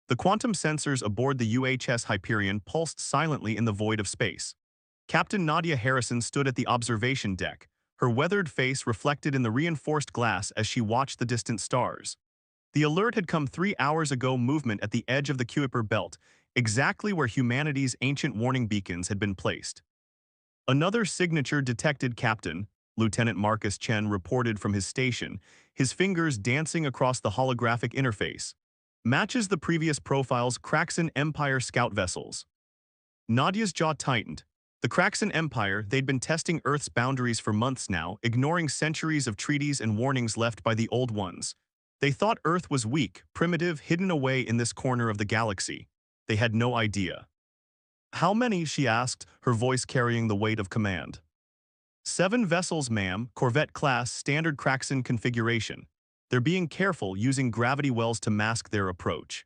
The quantum sensors aboard the UHS Hyperion pulsed silently in the void of space. Captain Nadia Harrison stood at the observation deck, her weathered face reflected in the reinforced glass as she watched the distant stars. The alert had come 3 hours ago, movement at the edge of the Kuiper belt, exactly where humanity's ancient warning beacons had been placed. Another signature detected, Captain, Lieutenant Marcus Chen reported from his station, his fingers dancing across the holographic interface. Matches the previous profiles, Kraxan Empire scout vessels. Nadia's jaw tightened. The Kraxan Empire, they'd been testing Earth's boundaries for months now, ignoring centuries of treaties and warnings left by the old ones. They thought Earth was weak, primitive, hidden away in this corner of the galaxy. They had no idea. How many, she asked, her voice carrying the weight of command. 7 vessels, ma'am, Corvette-class, standard Kraxan configuration. They're being careful, using gravity wells to mask their approach.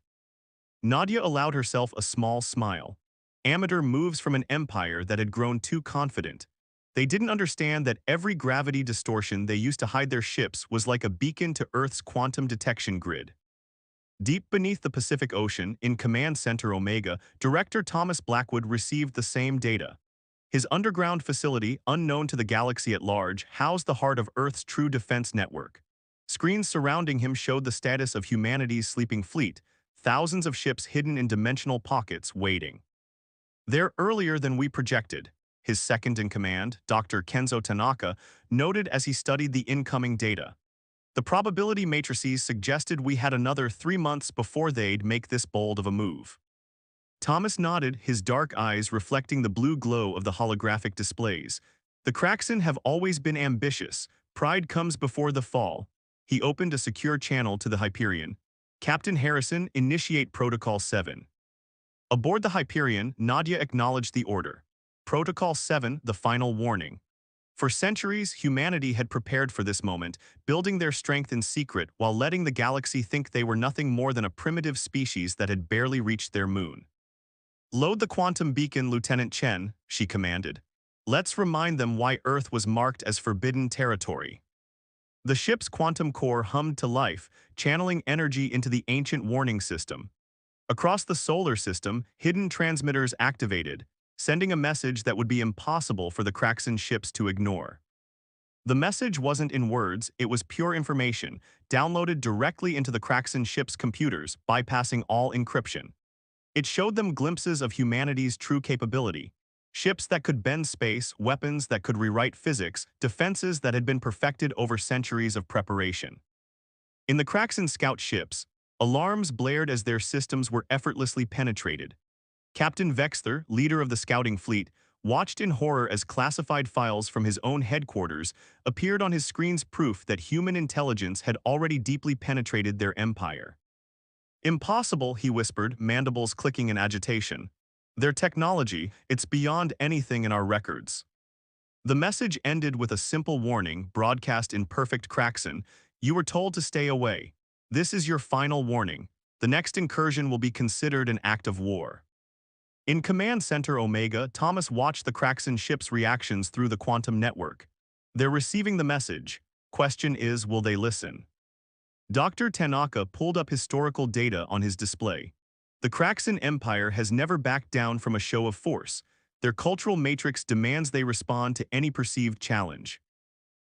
Nadia allowed herself a small smile. Amateur moves from an empire that had grown too confident. They didn't understand that every gravity distortion they used to hide their ships was like a beacon to Earth's quantum detection grid. Deep beneath the Pacific Ocean, in Command Center Omega, Director Thomas Blackwood received the same data. His underground facility, unknown to the galaxy at large, housed the heart of Earth's true defense network. Screens surrounding him showed the status of humanity's sleeping fleet, thousands of ships hidden in dimensional pockets waiting. They're earlier than we projected, his second-in-command, Dr. Kenzo Tanaka, noted as he studied the incoming data. The probability matrices suggested we had another 3 months before they'd make this bold of a move. Thomas nodded, his dark eyes reflecting the blue glow of the holographic displays. The Kraxan have always been ambitious. Pride comes before the fall. He opened a secure channel to the Hyperion. Captain Harrison, initiate Protocol 7. Aboard the Hyperion, Nadia acknowledged the order. Protocol 7, the final warning. For centuries, humanity had prepared for this moment, building their strength in secret while letting the galaxy think they were nothing more than a primitive species that had barely reached their moon. Load the quantum beacon, Lieutenant Chen, she commanded. Let's remind them why Earth was marked as forbidden territory. The ship's quantum core hummed to life, channeling energy into the ancient warning system. Across the solar system, hidden transmitters activated, sending a message that would be impossible for the Kraxan ships to ignore. The message wasn't in words, it was pure information, downloaded directly into the Kraxan ships' computers, bypassing all encryption. It showed them glimpses of humanity's true capability. Ships that could bend space, weapons that could rewrite physics, defenses that had been perfected over centuries of preparation. In the Kraxan scout ships, alarms blared as their systems were effortlessly penetrated. Captain Vexther, leader of the scouting fleet, watched in horror as classified files from his own headquarters appeared on his screens, proof that human intelligence had already deeply penetrated their empire. Impossible, he whispered, mandibles clicking in agitation. Their technology, it's beyond anything in our records. The message ended with a simple warning, broadcast in perfect Kraxan. You were told to stay away. This is your final warning. The next incursion will be considered an act of war. In Command Center Omega, Thomas watched the Kraxan ship's reactions through the quantum network. They're receiving the message. Question is, will they listen? Dr. Tanaka pulled up historical data on his display. The Kraxan Empire has never backed down from a show of force. Their cultural matrix demands they respond to any perceived challenge.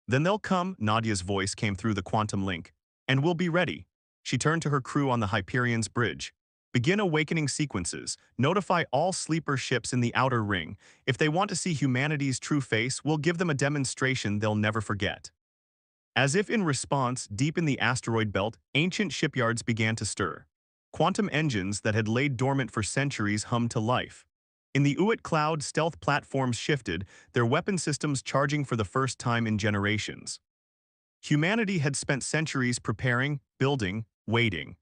Then they'll come, Nadia's voice came through the quantum link, and we'll be ready. She turned to her crew on the Hyperion's bridge. Begin awakening sequences. Notify all sleeper ships in the outer ring. If they want to see humanity's true face, we'll give them a demonstration they'll never forget. As if in response, deep in the asteroid belt, ancient shipyards began to stir. Quantum engines that had laid dormant for centuries hummed to life. In the Uit cloud, stealth platforms shifted, their weapon systems charging for the first time in generations. Humanity had spent centuries preparing, building, waiting.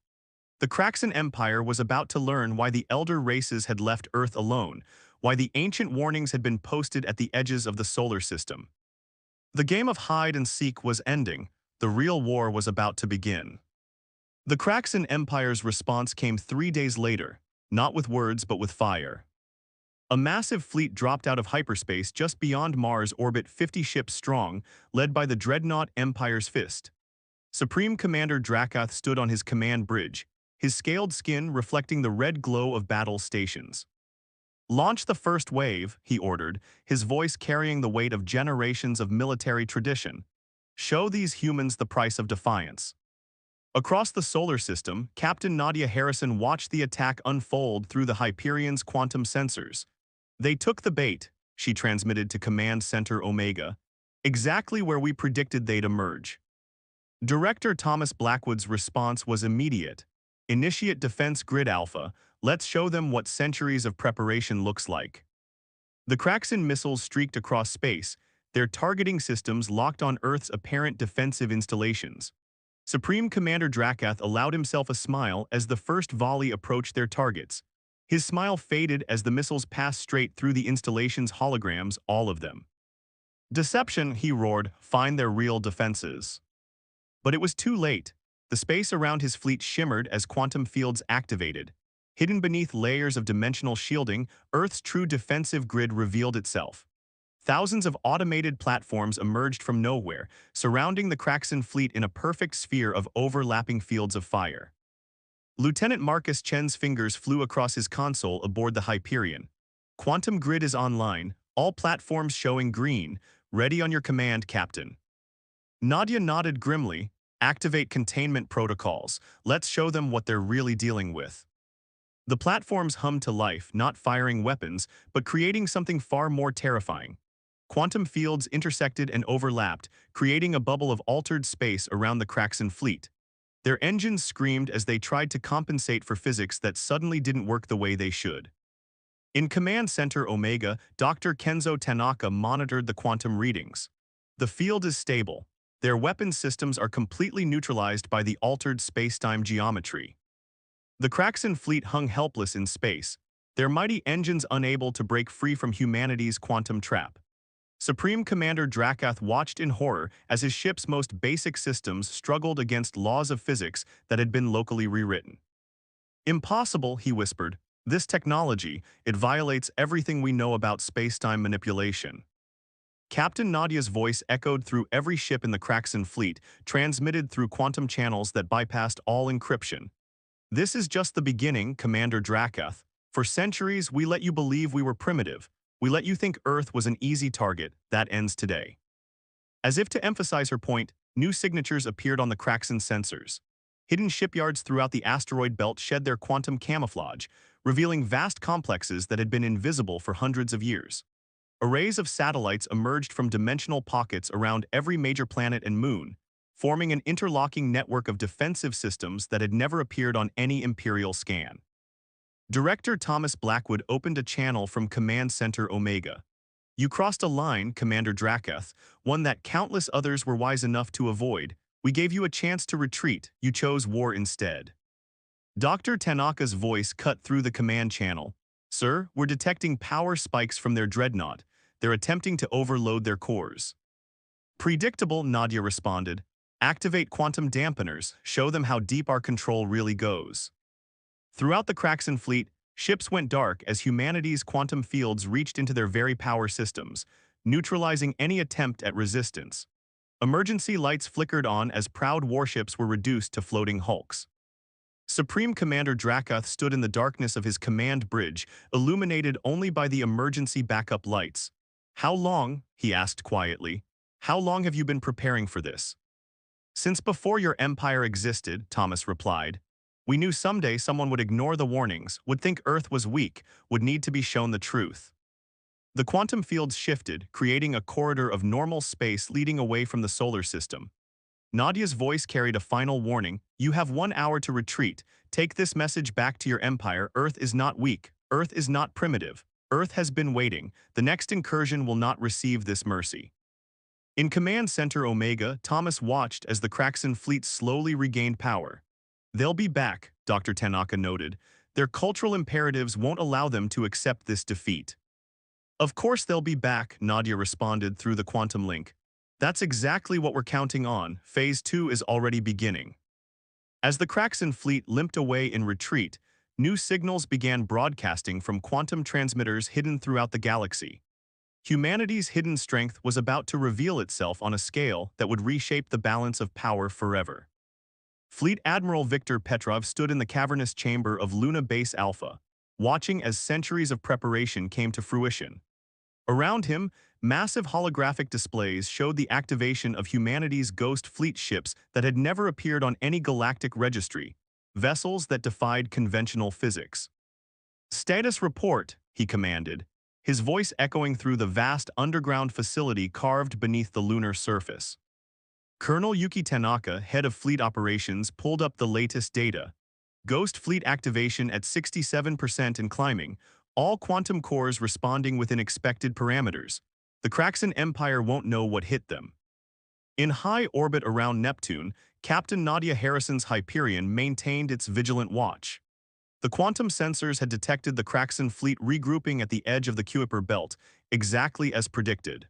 The Kraxan Empire was about to learn why the elder races had left Earth alone, why the ancient warnings had been posted at the edges of the solar system. The game of hide and seek was ending. The real war was about to begin. The Kraxan Empire's response came 3 days later, not with words but with fire. A massive fleet dropped out of hyperspace just beyond Mars' orbit, 50 ships strong, led by the dreadnought Empire's Fist. Supreme Commander Drakath stood on his command bridge, his scaled skin reflecting the red glow of battle stations. "Launch the first wave," he ordered, his voice carrying the weight of generations of military tradition. "Show these humans the price of defiance." Across the solar system, Captain Nadia Harrison watched the attack unfold through the Hyperion's quantum sensors. "They took the bait," she transmitted to Command Center Omega, "exactly where we predicted they'd emerge." Director Thomas Blackwood's response was immediate. "Initiate Defense Grid Alpha. Let's show them what centuries of preparation looks like." The Kraxin missiles streaked across space, their targeting systems locked on Earth's apparent defensive installations. Supreme Commander Drakath allowed himself a smile as the first volley approached their targets. His smile faded as the missiles passed straight through the installation's holograms, all of them. "Deception," he roared, "find their real defenses." But it was too late. The space around his fleet shimmered as quantum fields activated. Hidden beneath layers of dimensional shielding, Earth's true defensive grid revealed itself. Thousands of automated platforms emerged from nowhere, surrounding the Kraxin fleet in a perfect sphere of overlapping fields of fire. Lieutenant Marcus Chen's fingers flew across his console aboard the Hyperion. "Quantum grid is online, all platforms showing green. Ready on your command, Captain." Nadia nodded grimly. "Activate containment protocols. Let's show them what they're really dealing with." The platforms hummed to life, not firing weapons, but creating something far more terrifying. Quantum fields intersected and overlapped, creating a bubble of altered space around the Kraxin fleet. Their engines screamed as they tried to compensate for physics that suddenly didn't work the way they should. In Command Center Omega, Dr. Kenzo Tanaka monitored the quantum readings. "The field is stable. Their weapon systems are completely neutralized by the altered spacetime geometry." The Kraxin fleet hung helpless in space, their mighty engines unable to break free from humanity's quantum trap. Supreme Commander Drakath watched in horror as his ship's most basic systems struggled against laws of physics that had been locally rewritten. "Impossible," he whispered. "This technology, it violates everything we know about spacetime manipulation." Captain Nadia's voice echoed through every ship in the Kraxin fleet, transmitted through quantum channels that bypassed all encryption. "This is just the beginning, Commander Drakath. For centuries, we let you believe we were primitive. We let you think Earth was an easy target. That ends today." As if to emphasize her point, new signatures appeared on the Kraxin sensors. Hidden shipyards throughout the asteroid belt shed their quantum camouflage, revealing vast complexes that had been invisible for hundreds of years. Arrays of satellites emerged from dimensional pockets around every major planet and moon, forming an interlocking network of defensive systems that had never appeared on any Imperial scan. Director Thomas Blackwood opened a channel from Command Center Omega. "You crossed a line, Commander Drakath, one that countless others were wise enough to avoid. We gave you a chance to retreat. You chose war instead." Dr. Tanaka's voice cut through the command channel. "Sir, we're detecting power spikes from their dreadnought. They're attempting to overload their cores." "Predictable," Nadia responded. "Activate quantum dampeners. Show them how deep our control really goes." Throughout the Kraxin fleet, ships went dark as humanity's quantum fields reached into their very power systems, neutralizing any attempt at resistance. Emergency lights flickered on as proud warships were reduced to floating hulks. Supreme Commander Drakath stood in the darkness of his command bridge, illuminated only by the emergency backup lights. "How long?" he asked quietly. "How long have you been preparing for this?" "Since before your empire existed," Thomas replied. "We knew someday someone would ignore the warnings, would think Earth was weak, would need to be shown the truth." The quantum fields shifted, creating a corridor of normal space leading away from the solar system. Nadia's voice carried a final warning. "You have 1 hour to retreat. Take this message back to your empire. Earth is not weak. Earth is not primitive. Earth has been waiting. The next incursion will not receive this mercy." In Command Center Omega, Thomas watched as the Kraxin fleet slowly regained power. "They'll be back," Dr. Tanaka noted. "Their cultural imperatives won't allow them to accept this defeat." "Of course they'll be back," Nadia responded through the quantum link. "That's exactly what we're counting on. Phase 2 is already beginning." As the Kraxin fleet limped away in retreat, new signals began broadcasting from quantum transmitters hidden throughout the galaxy. Humanity's hidden strength was about to reveal itself on a scale that would reshape the balance of power forever. Fleet Admiral Viktor Petrov stood in the cavernous chamber of Luna Base Alpha, watching as centuries of preparation came to fruition. Around him, massive holographic displays showed the activation of humanity's ghost fleet ships that had never appeared on any galactic registry, vessels that defied conventional physics. "Status report," he commanded, his voice echoing through the vast underground facility carved beneath the lunar surface. Colonel Yuki Tanaka, head of fleet operations, pulled up the latest data. Ghost fleet activation at 67% and climbing, all quantum cores responding within expected parameters. The Kraxan Empire won't know what hit them. In high orbit around Neptune, Captain Nadia Harrison's Hyperion maintained its vigilant watch. The quantum sensors had detected the Kraxan fleet regrouping at the edge of the Kuiper belt, exactly as predicted.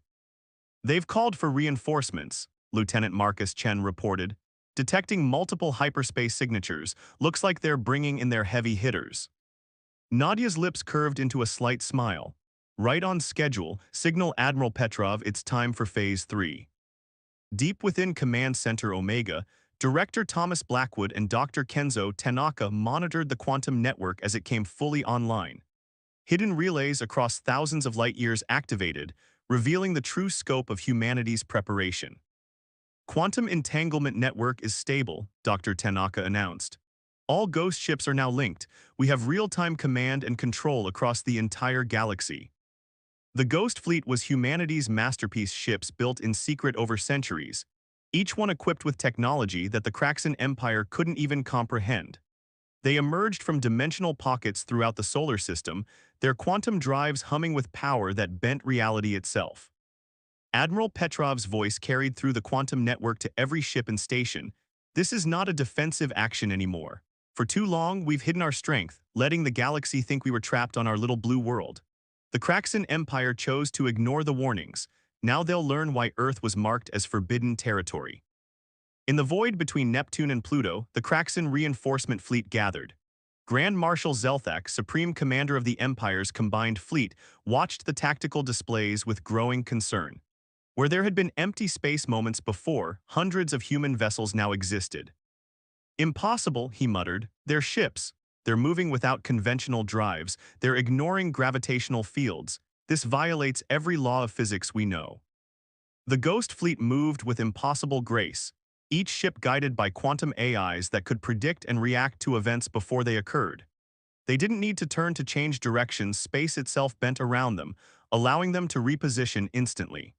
"They've called for reinforcements," Lieutenant Marcus Chen reported. "Detecting multiple hyperspace signatures, looks like they're bringing in their heavy hitters." Nadia's lips curved into a slight smile. "Right on schedule, signal Admiral Petrov it's time for Phase 3. Deep within Command Center Omega, Director Thomas Blackwood and Dr. Kenzo Tanaka monitored the quantum network as it came fully online. Hidden relays across thousands of light-years activated, revealing the true scope of humanity's preparation. "Quantum entanglement network is stable," Dr. Tanaka announced. "All ghost ships are now linked. We have real-time command and control across the entire galaxy." The Ghost Fleet was humanity's masterpiece ships built in secret over centuries, each one equipped with technology that the Kraxan Empire couldn't even comprehend. They emerged from dimensional pockets throughout the solar system, their quantum drives humming with power that bent reality itself. Admiral Petrov's voice carried through the quantum network to every ship and station. "This is not a defensive action anymore. For too long, we've hidden our strength, letting the galaxy think we were trapped on our little blue world. The Kraxan Empire chose to ignore the warnings. Now they'll learn why Earth was marked as forbidden territory." In the void between Neptune and Pluto, the Kraxan reinforcement fleet gathered. Grand Marshal Zelthak, Supreme Commander of the Empire's combined fleet, watched the tactical displays with growing concern. Where there had been empty space moments before, hundreds of human vessels now existed. "Impossible," he muttered. "They're ships. They're moving without conventional drives. They're ignoring gravitational fields. This violates every law of physics we know." The Ghost Fleet moved with impossible grace, each ship guided by quantum AIs that could predict and react to events before they occurred. They didn't need to turn to change directions, space itself bent around them, allowing them to reposition instantly.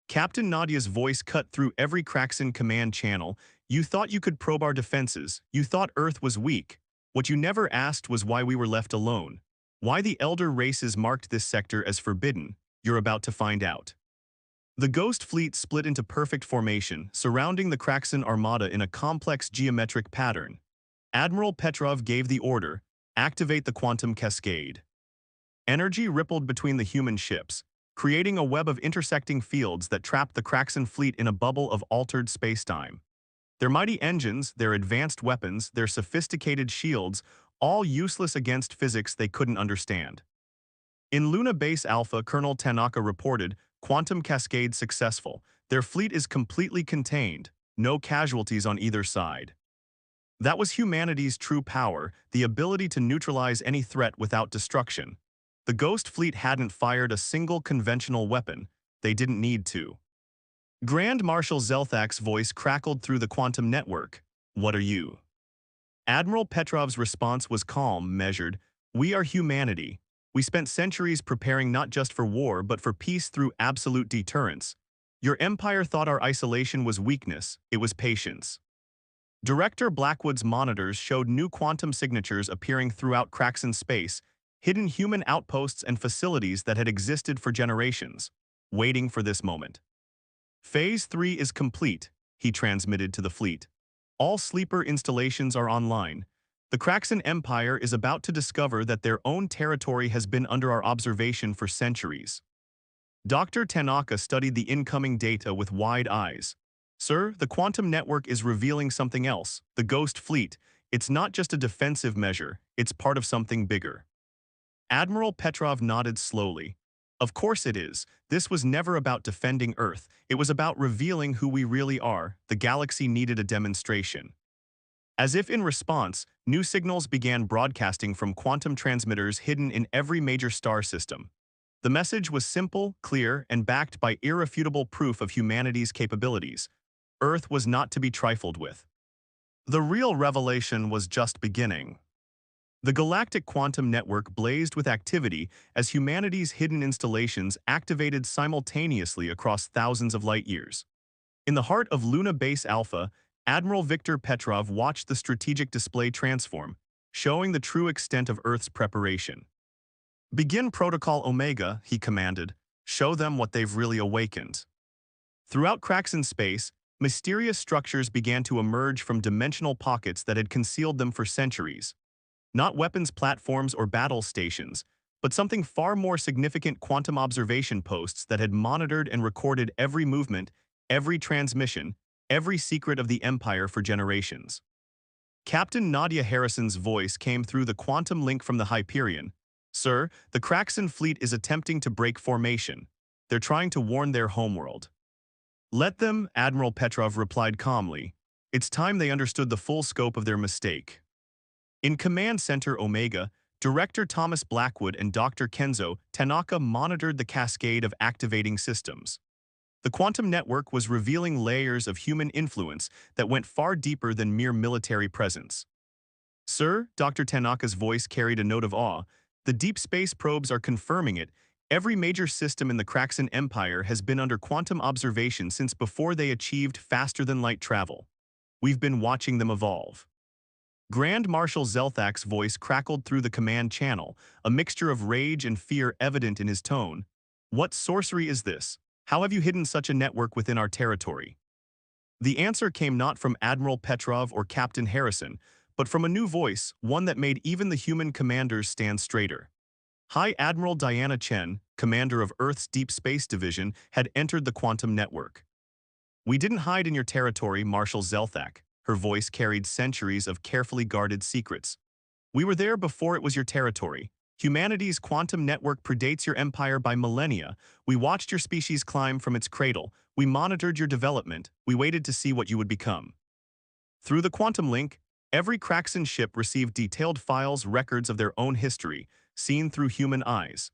Captain Nadia's voice cut through every Kraxan command channel. "You thought you could probe our defenses. You thought Earth was weak. What you never asked was why we were left alone. Why the elder races marked this sector as forbidden. You're about to find out." The Ghost Fleet split into perfect formation, surrounding the Kraxan armada in a complex geometric pattern. Admiral Petrov gave the order, "Activate the quantum cascade." Energy rippled between the human ships, creating a web of intersecting fields that trapped the Kraxan fleet in a bubble of altered spacetime. Their mighty engines, their advanced weapons, their sophisticated shields, all useless against physics they couldn't understand. In Luna Base Alpha, Colonel Tanaka reported, "Quantum cascade successful. Their fleet is completely contained. No casualties on either side." That was humanity's true power, the ability to neutralize any threat without destruction. The Ghost Fleet hadn't fired a single conventional weapon. They didn't need to. Grand Marshal Zelthak's voice crackled through the quantum network. "What are you?" Admiral Petrov's response was calm, measured. "We are humanity. We spent centuries preparing not just for war but for peace through absolute deterrence. Your empire thought our isolation was weakness. It was patience." Director Blackwood's monitors showed new quantum signatures appearing throughout Kraxan space, hidden human outposts and facilities that had existed for generations, waiting for this moment. "Phase 3 is complete," he transmitted to the fleet. "All sleeper installations are online. The Kraxan Empire is about to discover that their own territory has been under our observation for centuries." Dr. Tanaka studied the incoming data with wide eyes. "Sir, the quantum network is revealing something else. The Ghost Fleet. It's not just a defensive measure, it's part of something bigger." Admiral Petrov nodded slowly. "Of course it is. This was never about defending Earth. It was about revealing who we really are. The galaxy needed a demonstration." As if in response, new signals began broadcasting from quantum transmitters hidden in every major star system. The message was simple, clear, and backed by irrefutable proof of humanity's capabilities. Earth was not to be trifled with. The real revelation was just beginning. The galactic quantum network blazed with activity as humanity's hidden installations activated simultaneously across thousands of light years. In the heart of Luna Base Alpha, Admiral Viktor Petrov watched the strategic display transform, showing the true extent of Earth's preparation. "Begin Protocol Omega," he commanded. "Show them what they've really awakened." Throughout cracks in space, mysterious structures began to emerge from dimensional pockets that had concealed them for centuries. Not weapons platforms or battle stations, but something far more significant: quantum observation posts that had monitored and recorded every movement, every transmission, every secret of the Empire for generations. Captain Nadia Harrison's voice came through the quantum link from the Hyperion. "Sir, the Kraxan fleet is attempting to break formation. They're trying to warn their homeworld." "Let them," Admiral Petrov replied calmly. "It's time they understood the full scope of their mistake." In Command Center Omega, Director Thomas Blackwood and Dr. Kenzo Tanaka monitored the cascade of activating systems. The quantum network was revealing layers of human influence that went far deeper than mere military presence. "Sir," Dr. Tanaka's voice carried a note of awe, "the deep space probes are confirming it. Every major system in the Kraxan Empire has been under quantum observation since before they achieved faster-than-light travel. We've been watching them evolve." Grand Marshal Zelthak's voice crackled through the command channel, a mixture of rage and fear evident in his tone. "What sorcery is this? How have you hidden such a network within our territory?" The answer came not from Admiral Petrov or Captain Harrison, but from a new voice, one that made even the human commanders stand straighter. High Admiral Diana Chen, commander of Earth's Deep Space Division, had entered the quantum network. "We didn't hide in your territory, Marshal Zelthak." Her voice carried centuries of carefully guarded secrets. "We were there before it was your territory. Humanity's quantum network predates your empire by millennia. We watched your species climb from its cradle. We monitored your development. We waited to see what you would become." Through the quantum link, every Kraxan ship received detailed files, records of their own history, seen through human eyes.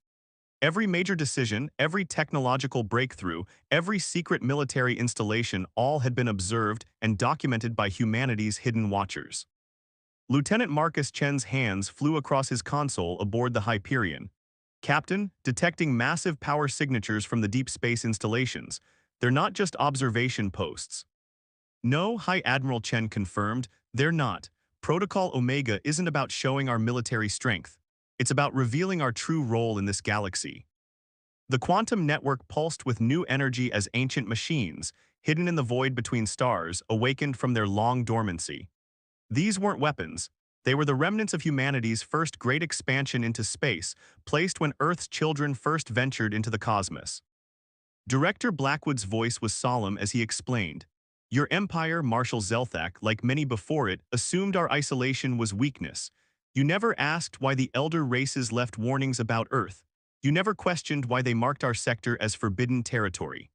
Every major decision, every technological breakthrough, every secret military installation, all had been observed and documented by humanity's hidden watchers. Lieutenant Marcus Chen's hands flew across his console aboard the Hyperion. "Captain, detecting massive power signatures from the deep space installations. They're not just observation posts." "No," High Admiral Chen confirmed, "they're not. Protocol Omega isn't about showing our military strength. It's about revealing our true role in this galaxy." The quantum network pulsed with new energy as ancient machines, hidden in the void between stars, awakened from their long dormancy. These weren't weapons. They were the remnants of humanity's first great expansion into space, placed when Earth's children first ventured into the cosmos. Director Blackwood's voice was solemn as he explained. "Your empire, Marshal Zelthak, like many before it, assumed our isolation was weakness. You never asked why the elder races left warnings about Earth. You never questioned why they marked our sector as forbidden territory."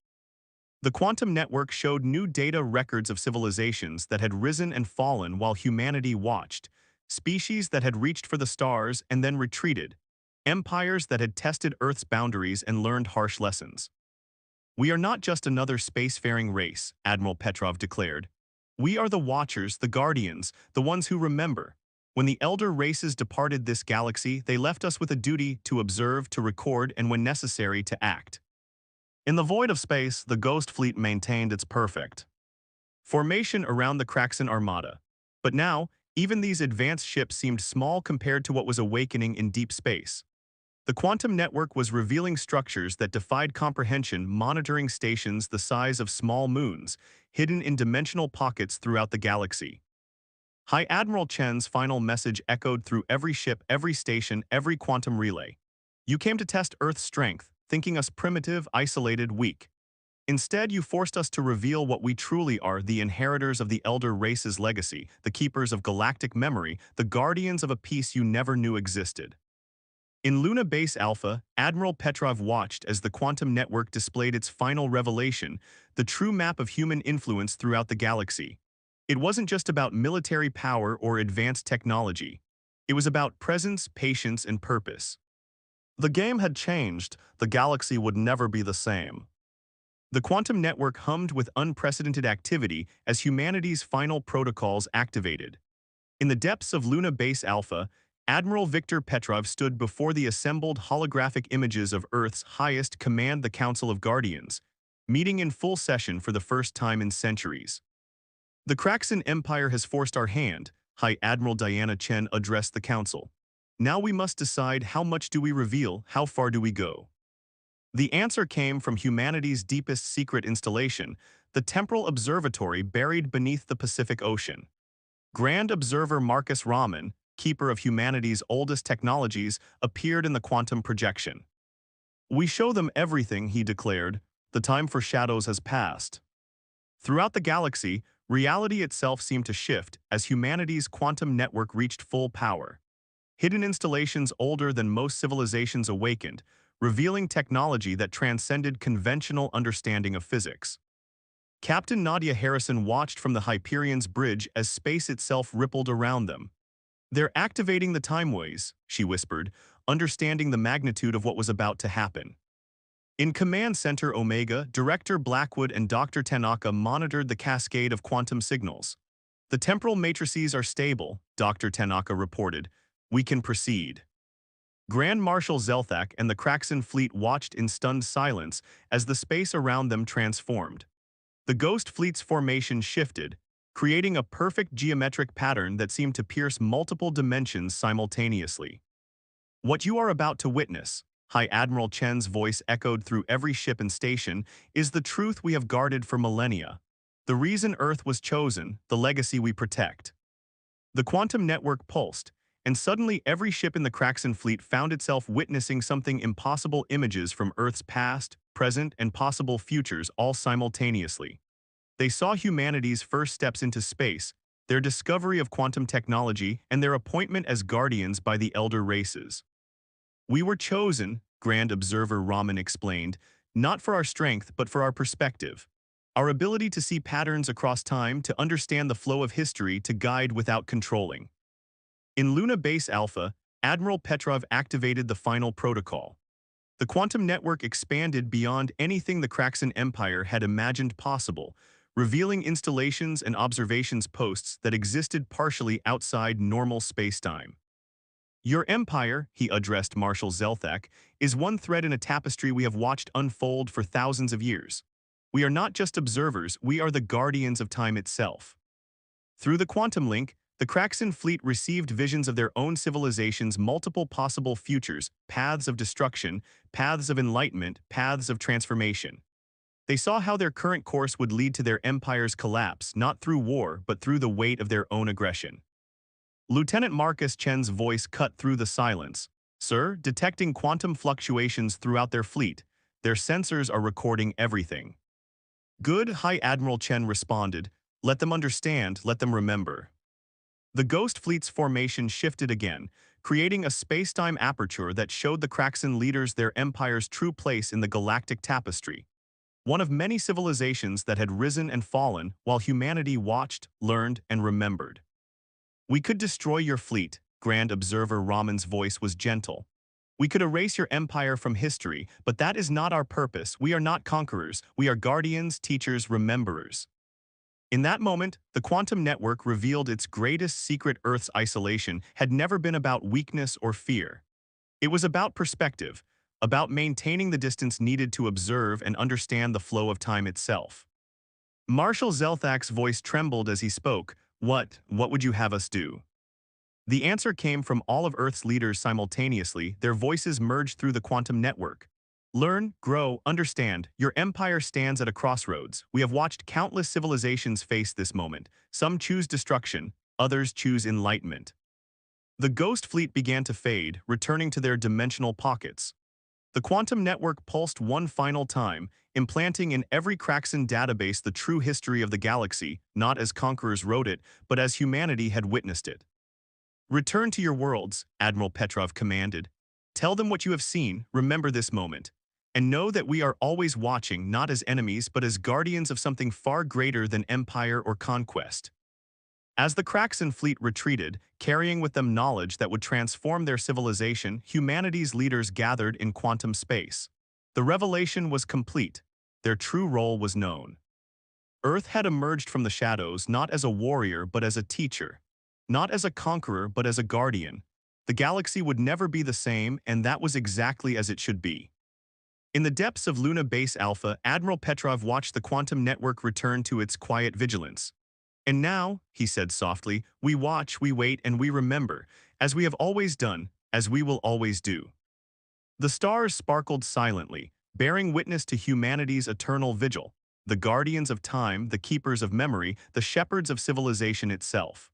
The quantum network showed new data records of civilizations that had risen and fallen while humanity watched, species that had reached for the stars and then retreated, empires that had tested Earth's boundaries and learned harsh lessons. "We are not just another spacefaring race," Admiral Petrov declared. "We are the Watchers, the Guardians, the ones who remember. When the elder races departed this galaxy, they left us with a duty to observe, to record, and when necessary, to act." In the void of space, the Ghost Fleet maintained its perfect formation around the Kraxan Armada. But now, even these advanced ships seemed small compared to what was awakening in deep space. The quantum network was revealing structures that defied comprehension, monitoring stations the size of small moons, hidden in dimensional pockets throughout the galaxy. High Admiral Chen's final message echoed through every ship, every station, every quantum relay. "You came to test Earth's strength, thinking us primitive, isolated, weak. Instead, you forced us to reveal what we truly are: the inheritors of the elder race's legacy, the keepers of galactic memory, the guardians of a peace you never knew existed." In Luna Base Alpha, Admiral Petrov watched as the quantum network displayed its final revelation, the true map of human influence throughout the galaxy. It wasn't just about military power or advanced technology. It was about presence, patience, and purpose. The game had changed. The galaxy would never be the same. The quantum network hummed with unprecedented activity as humanity's final protocols activated. In the depths of Luna Base Alpha, Admiral Viktor Petrov stood before the assembled holographic images of Earth's highest command, the Council of Guardians, meeting in full session for the first time in centuries. The Kraxan Empire has forced our hand, High Admiral Diana Chen addressed the council. Now we must decide, how much do we reveal, how far do we go? The answer came from humanity's deepest secret installation, the temporal observatory buried beneath the Pacific Ocean. Grand Observer Marcus Raman, keeper of humanity's oldest technologies, appeared in the quantum projection. "We show them everything," he declared. "The time for shadows has passed." Throughout the galaxy, reality itself seemed to shift as humanity's quantum network reached full power. Hidden installations older than most civilizations awakened, revealing technology that transcended conventional understanding of physics. Captain Nadia Harrison watched from the Hyperion's bridge as space itself rippled around them. "They're activating the timeways," she whispered, understanding the magnitude of what was about to happen. In Command Center Omega, Director Blackwood and Dr. Tanaka monitored the cascade of quantum signals. "The temporal matrices are stable," Dr. Tanaka reported. "We can proceed." Grand Marshal Zelthak and the Kraxan fleet watched in stunned silence as the space around them transformed. The Ghost Fleet's formation shifted, creating a perfect geometric pattern that seemed to pierce multiple dimensions simultaneously. "What you are about to witness," High Admiral Chen's voice echoed through every ship and station, "is the truth we have guarded for millennia. The reason Earth was chosen, the legacy we protect." The quantum network pulsed, and suddenly every ship in the Kraxan fleet found itself witnessing something impossible: images from Earth's past, present, and possible futures all simultaneously. They saw humanity's first steps into space, their discovery of quantum technology, and their appointment as guardians by the elder races. "We were chosen," Grand Observer Raman explained, "not for our strength but for our perspective. Our ability to see patterns across time, to understand the flow of history, to guide without controlling." In Luna Base Alpha, Admiral Petrov activated the final protocol. The quantum network expanded beyond anything the Kraxan Empire had imagined possible, revealing installations and observations posts that existed partially outside normal spacetime. "Your empire," he addressed Marshal Zelthak, "is one thread in a tapestry we have watched unfold for thousands of years. We are not just observers, we are the guardians of time itself." Through the quantum link, the Kraxan fleet received visions of their own civilization's multiple possible futures, paths of destruction, paths of enlightenment, paths of transformation. They saw how their current course would lead to their empire's collapse, not through war, but through the weight of their own aggression. Lieutenant Marcus Chen's voice cut through the silence. "Sir, detecting quantum fluctuations throughout their fleet. Their sensors are recording everything." "Good," High Admiral Chen responded. "Let them understand, let them remember." The Ghost Fleet's formation shifted again, creating a spacetime aperture that showed the Kraxan leaders their empire's true place in the galactic tapestry. One of many civilizations that had risen and fallen while humanity watched, learned, and remembered. "We could destroy your fleet," Grand Observer Raman's voice was gentle. "We could erase your empire from history, but that is not our purpose. We are not conquerors. We are guardians, teachers, rememberers." In that moment, the quantum network revealed its greatest secret: Earth's isolation had never been about weakness or fear. It was about perspective, about maintaining the distance needed to observe and understand the flow of time itself. Marshal Zelthak's voice trembled as he spoke. What would you have us do?" The answer came from all of Earth's leaders simultaneously, their voices merged through the quantum network. "Learn, grow, understand. Your empire stands at a crossroads. We have watched countless civilizations face this moment. Some choose destruction, others choose enlightenment." The Ghost Fleet began to fade, returning to their dimensional pockets. The quantum network pulsed one final time, implanting in every Kraxan database the true history of the galaxy, not as conquerors wrote it, but as humanity had witnessed it. "Return to your worlds," Admiral Petrov commanded. "Tell them what you have seen, remember this moment. And know that we are always watching, not as enemies but as guardians of something far greater than empire or conquest." As the Kraxan fleet retreated, carrying with them knowledge that would transform their civilization, humanity's leaders gathered in quantum space. The revelation was complete. Their true role was known. Earth had emerged from the shadows not as a warrior but as a teacher. Not as a conqueror but as a guardian. The galaxy would never be the same, and that was exactly as it should be. In the depths of Luna Base Alpha, Admiral Petrov watched the quantum network return to its quiet vigilance. And now, he said softly, we watch, we wait, and we remember, as we have always done, as we will always do. The stars sparkled silently, bearing witness to humanity's eternal vigil, the guardians of time, the keepers of memory, the shepherds of civilization itself.